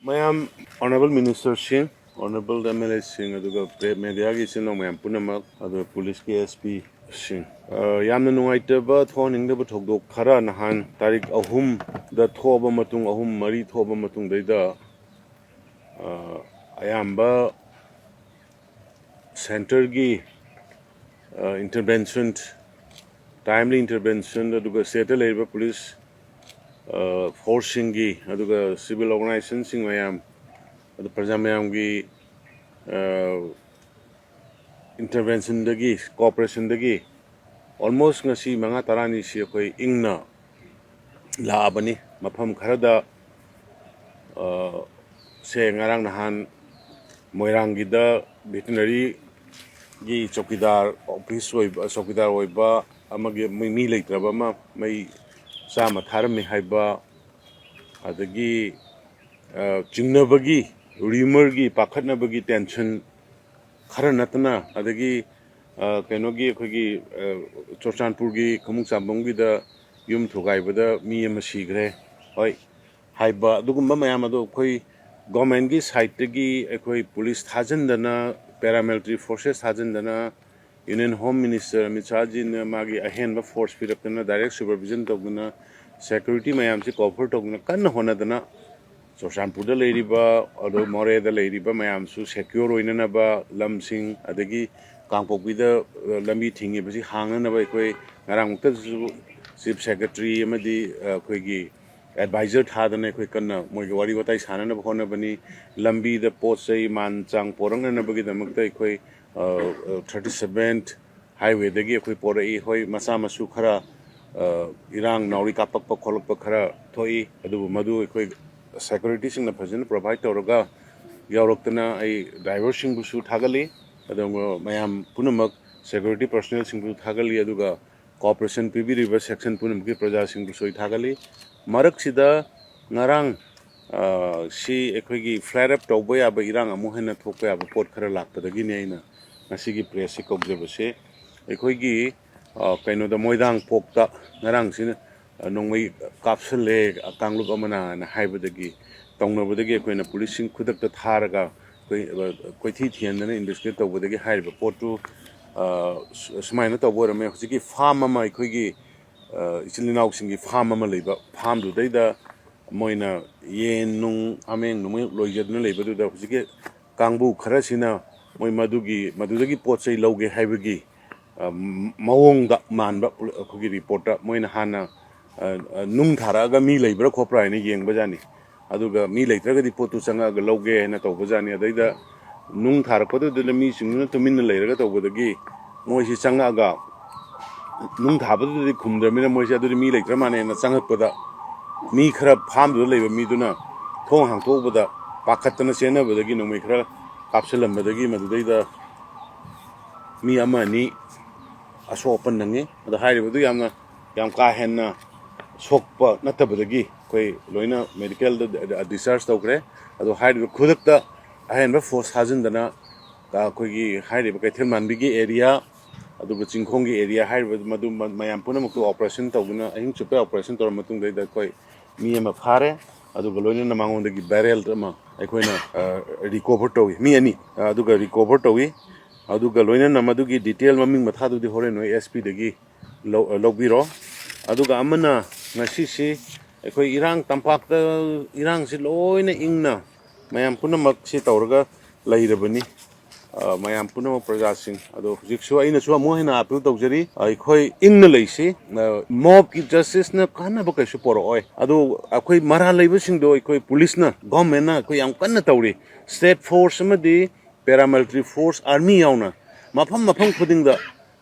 Mayam Honorable Minister Singh, Honorable MLA Singh, aduga media gi sino mayam punamak adu police KSP Singh. Yamna nungaitaba thoningdaba thogdok khara nahan tarik ahum da thoba matung ahum mari thoba matung daida ayamba center gi intervention timely intervention aduga settle area police forcing gi aduga civil organization sing mayam adu praja mayam gi intervention dagi cooperation dagi almost ngasi manga tarani si koi ingna laabani mafam kharada se ngarang nahan moirang gida veterinary gi chokidar office oi chokidar oi ba amagi mi leitraba ma mai sama tharami haiba adagi jingnabagi rumor gi pakhatnabagi tension khara natna adagi kainogi khogi chorchanpur gi khumung chambong gi da yum thugai bada mi am sigre hoi haiba dugumba mayam ado khoi government gi side gi khoi police thajandana paramilitary forces thajandana union home minister Amit Shah ji ne magi ahen ba force pirapna direct supervision togna security mayam si cover togna kan honadana chorchanpur da leiriba ado more da leiriba mayam su secure oinana ba lamsing adagi kangpokbi da lambi thingi basi hangna ba koi ngarang ta chief secretary amadi koi gi advisor thadane koi kanna moi gi wari batai sanana khona bani lambi da pochai man chang porang na bagi damakta koi 37th highway dagi koi porai hoi masa masu khara irang nauri kapak pa kholok pa khara thoi adu madu koi security sing na phajana provide tawraga yauraktana ai driver sing bu su thagali adongo mayam punamak security personnel sing bu thagali aduga cooperation pb river section punam ki praja sing bu soi thagali marak sida ngarang si ekhogi flare up tawba ya ba irang amu hena thokpa ya ba pot khara lakpadagi ne aina ngasigi press si kokjabase ekhogi kaino da moidang pokta ngarang sin nongmai kapsale kanglup amana na haibadagi tongnabadagi koina policing khudakta tharaga koi thi thiandana investigate tawbadagi haiba potu sumaina tawborame hujiki farm ama khoigi ichilinau singi farm ama leiba farm du daida moina yen nung ameng nung loijadna leiba du da hujiki kangbu kharasina moi madudagi pochai loge haibagi mawongda manba khogi reporter moina hana nung tharaga mi leibra khopra ni yeng bajani aduga mi leitraga di potu changa ga loge na to bajani adaida nung tharakpadu de mi singna tumin leiraga to bodagi moi si changa ga nung thabadu di khumdramina moi si adu mi leitra mane na changa pada mi khara pham du leiba mi duna thong hang to bada pakhatna sena badagi nung mi khara kapsalam badagi madudaida mi amani aso open nange ada hairibadu yam ka henna sokpa natabadagi koi loina medical da discharge tawkre ado hairiba khudakta ahenba force hajindana ka koigi hairiba kaithel manbigi area adu chingkhong gi area hairiba madu mayam punamuk operation tawguna ahing chupe operation tor matung da koi mi ama phare adu loina na mangondagi barrel ma aikoina recover tawi mi ani adu ga recover tawi adu ga loina na madugi detail maming mathadu di hore no SP dagi logbiro adu ga amana ngasi si akhoi irang tampakta irang si loina ingna mayam punamak si tawraga leirabani mayam punamak praja sing ado jiksu aina chu mo hena apil tawjari akhoi ingna leisi mob ki justice na kana ba kaisu poro oi ado akhoi mara leiba sing do akhoi police na government na akhoi yam kanna tawri state force amadi paramilitary force army yauna mafam khudingda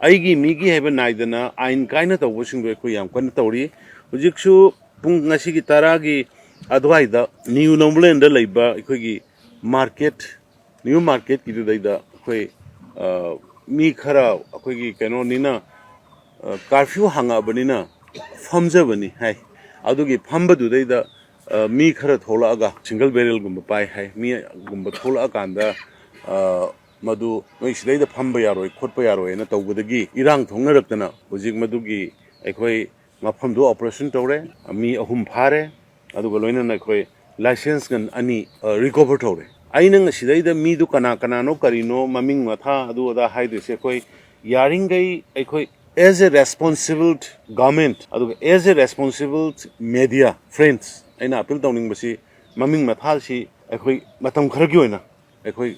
aigi migi heba naidana ain kaina tawbusing do akhoi yam kanna tawri hujiksu pung ngasi gi taragi adwaida new nomblend da leiba akhoi market new market ki daida akhoi mi khara akhoi gi kano nina curfew hanga banina famjabani hai adugi fambadu daida mi khara thola aga single barrel gumba pai hai mi gumba thola kanda madu noi sidaida phamba yaroi khotpa yaroi na tawbadagi irang thongnarakna hujik madugi akhoi mafamdu operation tawre mi ahum phare aduga loina na akhoi license gan ani recover thore aina ngasidai da mi du kana kana no karino maming matha adu da haide se koi yaringai aikoi as a responsible government adu as a responsible media friends aina appeal tawning basi maming matha si aikoi matam khar gi oina aikoi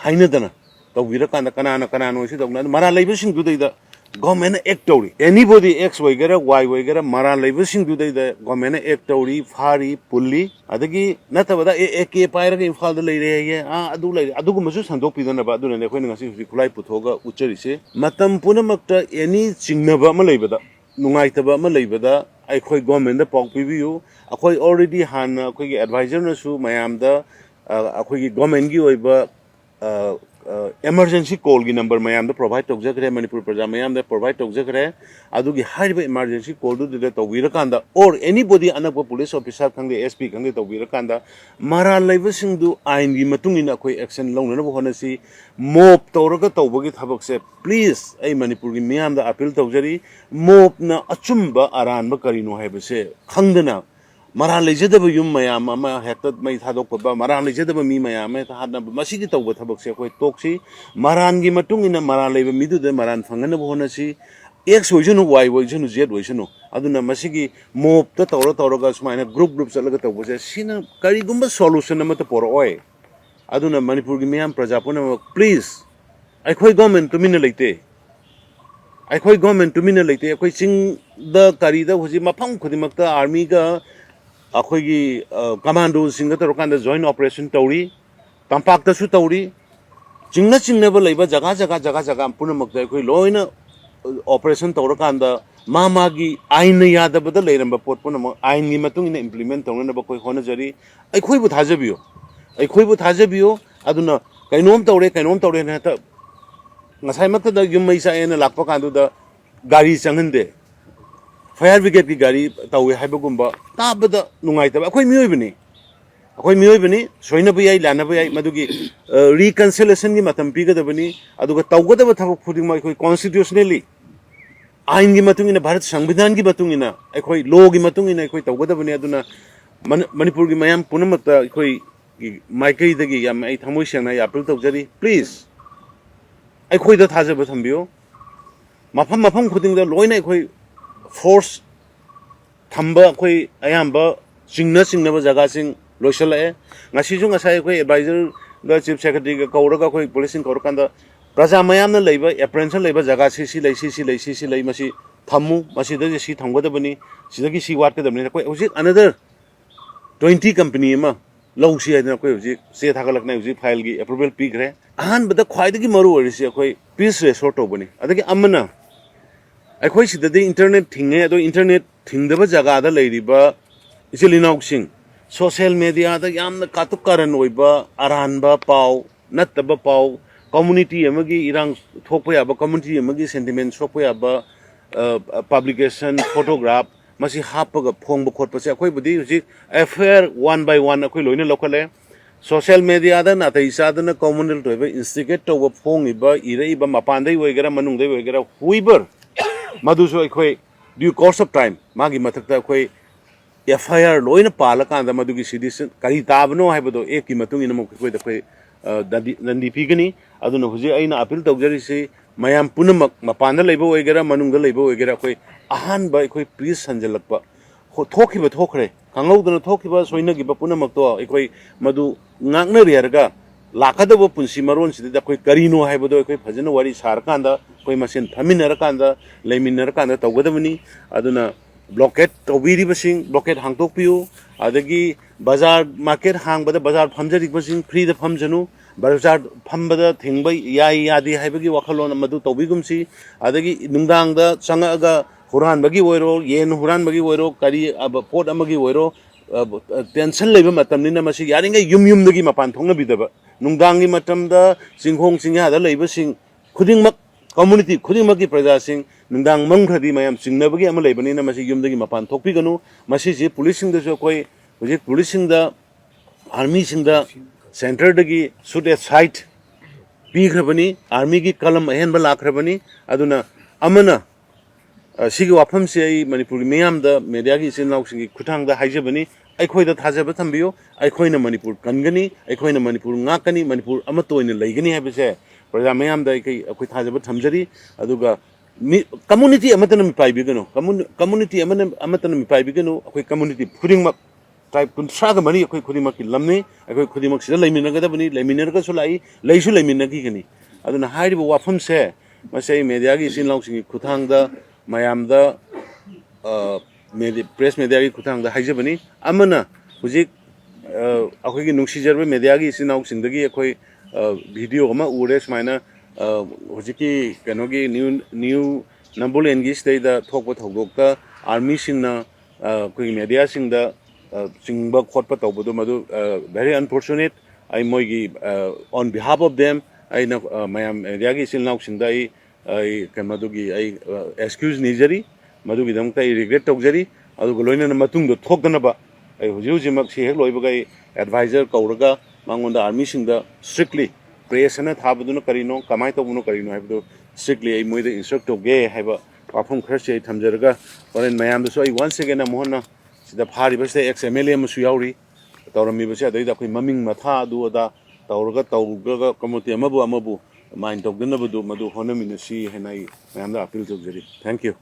haina dana tawira kana kana kana no si tawna mara leibe sing du da government act tawri anybody x waigara y waigara mara leibe sing du da government act tawri phari pulli adagi natabada ek paira ga imphal da leire ye adu leire adu gu masu sandok pidana ba adu ne khoi ngasi hu khulai puthoga uchari se matam punamakta any chingnaba ma leibada nungaitaba ma leibada ai khoi government da pok pibiu akhoi already han khoi gi advisor na su mayam da akhoi gi government gi oiba emergency call gi number mayam da provide tokjagre manipur praja mayam da provide tokjagre adu gi hariba emergency call du de tawira kanda or anybody anakwa police officer khangde sp khangde tawira kanda mara leiba sing du ain gi matung ina koi action lawna na bhona si mob tawraga tawbagi thabak se please ai manipur gi mayam da appeal tawjari mob na achumba aran ba karino haiba se khangdana mara lejadaba yum mayam ama hekta mai thadok ba mara lejadaba mi mayam ta hadna masigi tawba thabak se koi toksi maran gi matung ina mara leba midu de maran phangana bhona si x hoijunu y hoijunu z hoijunu aduna masigi mob ta tawra smaina group chalaga tawba se sina kari gumba solution ama ta por oi aduna manipur gi mayam prajapuna please ai khoi government tumina leite ai khoi government tumina leite khoi sing da kari da huji mafam khudimakta army ga akhoi commando singa to kan joint operation tawri tampak ta su tawri chingna ba leiba jaga puna makta khoi loina operation tawra kan da ma gi ain yada ba da leiramba pot puna ain gi matung ina implement tawna ba khoi hona jari ai khoi bu thajabiyo aduna kainom tawre na ta ngasai makta da yum mai sa ena lakpa kan du da gari changhande fire brigade ki gari tawe haibagumba tabada nungaitaba akhoi miyoibani soina ba yai lana ba yai madugi reconciliation gi matam pigadabani aduga tawgadaba thabak phudingma akhoi constitutionally ain gi matungina bharat samvidhan gi matungina akhoi law gi matungina akhoi tawgadabani aduna manipur gi mayam punamakta akhoi maikai dagi yam ai thamoi sengna ya appeal tawjari please akhoi da thajaba thambiyo mafam khudingda loina akhoi force thamba koi ayamba chingna ba jaga sing loisala ngasi ju ngasai koi advisor ga chief secretary ga kauraga koi policing kaurkanda praja mayam na leiba apprehension leiba jaga si lei masi thammu masi da si thamgada bani sidagi si wat ka dabni koi hojik another 20 company ma low si adna koi hojik se thagalak na hojik file gi approval pigre ahan bada khwaidagi maru ori si koi peace resort obani adagi amana akhoi sidadi internet thinge ado internet thingdaba jaga da leiriba isilinauk sing social media da yamna katuk karan oiba aranba pau nattaba pau community amagi irang thokpa yaba community amagi sentiment sokpa yaba publication photograph masi hapaga phongba khotpa se akhoi budi hujik affair one by one akhoi loina lokale social media da na thai sa da na communal toiba instigate to phongiba iraiba mapandai oigara manungdai oigara huiber Maduso akhoi due course of time magi mathakta akhoi FIR loina pala kanda madugi citizen kari tabno haibado ek ki matung ina mo khoi da khoi dandi pigani aduna huji aina appeal tawjari se mayam punamak mapanda leiba oigera manungda leiba oigera khoi ahan ba khoi peace sanjalakpa thokiba thokre kangaudana thokiba soina gi ba punamak to akhoi madu ngakna riarga lakadaba punsi maron sidida koi karino haibado koi phajana wari sarkanda koi masen thaminara kanda leiminara kanda tawgadabani aduna blockade tawbiri basing blockade hangtok piu adagi bazar market hangbada bazar phamjari basing free da phamjanu bazar phambada thingbai yai yadi haibagi wakhalon madu tawbigumsi adagi nungdang da changaga huran bagi oiro yen huran bagi oiro kari pot amagi oiro tension leiba matamnina masi yaringa yum dagi mapan thongna bidaba nungdangi matamda singhong singha da leiba sing khudingmak community khudingmak ki praja sing nungdang mangkhadi mayam singnabagi ama leibani na masi yumdagi mapan thokpiganu masi je policing da jo koi hoje policing da army sing da center dagi shoot at site pigrabani army ki kalam ahen ba lakrabani aduna amana sigi wafam se ai manipur mayam da media ki sin lauk singi khutang da haijabani ꯑꯩꯈꯣꯏꯗ ꯊꯥꯖꯕ ꯊꯝꯕꯤꯌꯨ ꯑꯩꯈꯣꯏꯅ ꯃꯅꯤꯄꯨꯔ ꯀꯟꯒꯅꯤ ꯑꯩꯈꯣꯏꯅ ꯃꯅꯤꯄꯨꯔ ꯉꯥꯛꯀꯅꯤ ꯃꯅꯤꯄꯨꯔ ꯑꯃꯠꯇ ꯑꯣꯏꯅ ꯂꯩꯒꯅꯤ ꯍꯥꯏꯕꯁꯦ ꯄ꯭ꯔꯖꯥ ꯃꯌꯥꯝꯗ ꯑꯩꯈꯣꯏ ꯊꯥꯖꯕ ꯊꯝꯖꯔꯤ ꯑꯗꯨꯒ ꯀꯝꯃꯨꯅꯤꯇꯤ ꯑꯃꯠꯇꯅ ꯃꯤꯄꯥꯏꯕꯤꯒꯅꯨ ꯀꯝꯃꯨꯅꯤꯇꯤ ꯑꯃꯠꯇꯅ ꯃꯤꯄꯥꯏꯕꯤꯒꯅꯨ ꯑꯩꯈꯣꯏ ꯀꯝꯃꯨꯅꯤꯇꯤ ꯈꯨꯗꯤꯡꯃꯛ ꯇ꯭ꯔꯥꯏꯕ 23ꯒ ꯃꯔꯤ ꯑꯩꯈꯣꯏ ꯈꯨꯗꯤꯡꯃꯛꯀꯤ ꯂꯝꯅꯤ ꯑꯩꯈꯣꯏ ꯈꯨꯗꯤꯡꯃꯛꯁꯤꯗ ꯂꯩꯃꯤꯟꯅꯒꯗꯕꯅꯤ ꯂꯩꯃꯤꯟꯅꯔꯒꯁꯨ ꯂꯥꯛꯏ ꯂꯩꯁꯨ ꯂꯩꯃꯤꯟꯅꯈꯤꯒꯅꯤ ꯑꯗꯨꯅ ꯍꯥꯏꯔꯤꯕ ꯋꯥꯐꯝꯁꯦ ꯃꯁꯤ ꯑꯩ ꯃꯦꯗꯤꯌꯥꯒꯤ ꯏꯆꯤꯟ ꯏꯅꯥꯎꯁꯤꯡꯒꯤ ꯈꯨꯠꯊꯥꯡꯗ ꯃꯌꯥꯝꯗ ꯄ꯭ꯔꯦꯁ ꯃꯦꯗꯤꯌꯥꯒꯤ ꯈꯨꯠꯊꯥꯡꯗ ꯍꯥꯏꯖꯕꯅꯤ ꯑꯃꯅ ꯍꯧꯖꯤꯛ ꯑꯩꯈꯣꯏꯒꯤ ꯅꯨꯡꯁꯤꯖꯔꯕ ꯃꯦꯗꯤꯌꯥꯒꯤ ꯏꯆꯤꯟ ꯏꯅꯥꯎꯁꯤꯡꯗꯒꯤ ꯑꯩꯈꯣꯏ ꯚꯤꯗꯤꯑꯣ ꯑꯃ ꯎꯔꯦ ꯁꯨꯃꯥꯏꯅ ꯍꯧꯖꯤꯛꯀꯤ ꯀꯩꯅꯣꯒꯤ ꯅ꯭ꯌꯨ ꯅꯝꯕꯣꯜꯂꯦꯟꯒꯤ ꯁꯤꯗꯩꯗ ꯊꯣꯛꯄ ꯊꯧꯗꯣꯛꯇ ꯑꯥꯔꯃꯤꯁꯤꯡꯅ ꯑꯩꯈꯣꯏꯒꯤ ꯃꯦꯗꯤꯌꯥꯁꯤꯡꯗ ꯆꯤꯡꯕ ꯈꯣꯠꯄ ꯇꯧꯕꯗꯣ ꯃꯗꯨ ꯚꯦꯔꯤ ꯑꯟꯐꯣꯔꯆꯨꯅꯦꯠ ꯑꯩ ꯃꯣꯏꯒꯤ ꯑꯣꯟ ꯕꯤꯍꯥꯐ ꯑꯣꯐ ꯗꯦꯝ ꯑꯩꯅ ꯃꯌꯥꯝ ꯃꯦꯗꯤꯌꯥꯒꯤ ꯏꯆꯤꯜ ꯏꯅꯥꯎꯁꯤꯡꯗ ꯑꯩ ꯃꯗꯨꯒꯤ ꯑꯩ ꯑꯦꯛꯁꯀ꯭ꯌꯨꯖ ꯅꯤꯖꯔꯤ ꯃꯗꯨꯒꯤꯗꯃꯛꯇ ꯑꯩ ꯔꯤꯒ꯭ꯔꯦꯠ ꯇꯧꯖꯔꯤ ꯑꯗꯨꯒ ꯂꯣꯏꯅꯅ ꯃꯇꯨꯡꯗ ꯊꯣꯛꯇꯅꯕ ꯑꯩ ꯍꯧꯖꯤꯛꯃꯛ ꯁꯤ ꯍꯦꯛ ꯂꯣꯏꯕꯒ ꯑꯩ ꯑꯦꯗꯚꯥꯏꯖꯔ ꯀꯧꯔꯒ ꯃꯉꯣꯟꯗ ꯑꯥꯔꯃꯤꯁꯤꯡꯗ ꯁ꯭ꯇ꯭ꯔꯤꯛꯂꯤ ꯄ꯭ꯔꯦꯁ ꯑꯅ ꯊꯥꯕꯗꯨꯅ ꯀꯔꯤꯅꯣ ꯀꯃꯥꯏꯅ ꯇꯧꯕꯅꯣ ꯀꯔꯤꯅꯣ ꯍꯥꯏꯕꯗꯨ ꯁ꯭ꯇ꯭ꯔꯤꯛꯂꯤ ꯑꯩ ꯃꯣꯏꯗ ꯏꯟꯁꯇ꯭ꯔꯛ ꯇꯧꯒꯦ ꯍꯥꯏꯕ ꯋꯥꯐꯝ ꯈꯔꯁꯤ ꯑꯩ ꯊꯝꯖꯔꯒ ꯍꯣꯔꯦꯟ ꯃꯌꯥꯝꯗꯁꯨ ꯑꯩ ꯋꯥꯟꯁ ꯑꯒꯦꯟ ꯑꯃꯨꯛ ꯍꯟꯅ ꯁꯤꯗ ꯐꯥꯔꯤꯕꯁꯤꯗ ꯑꯦꯛꯁ ꯑꯦꯝ ꯑꯦꯜ ꯑꯦ ꯑꯃꯁꯨ ꯌꯥꯎꯔꯤ ꯇꯧꯔꯝꯃꯤꯕꯁꯦ ꯑꯗꯩꯗ ꯑꯩꯈꯣꯏ ꯃꯃꯤꯡ ꯃꯊꯥ ꯑꯗꯨ ꯑꯗꯥ ꯇꯧꯔꯒ ꯀꯝꯃꯨꯅꯤꯇꯤ ꯑꯃꯕꯨ ꯃꯥꯏꯟ ꯇꯧꯗꯅꯕꯗꯨ ꯃꯗꯨ ꯍꯣꯠꯅꯃꯤꯟꯅꯁꯤ ꯍꯥꯏꯅ ꯑꯩ ꯃꯌꯥꯝꯗ ꯑꯄꯤꯜ ꯇꯧꯖꯔꯤ ꯊꯦꯡꯛ ꯌꯨ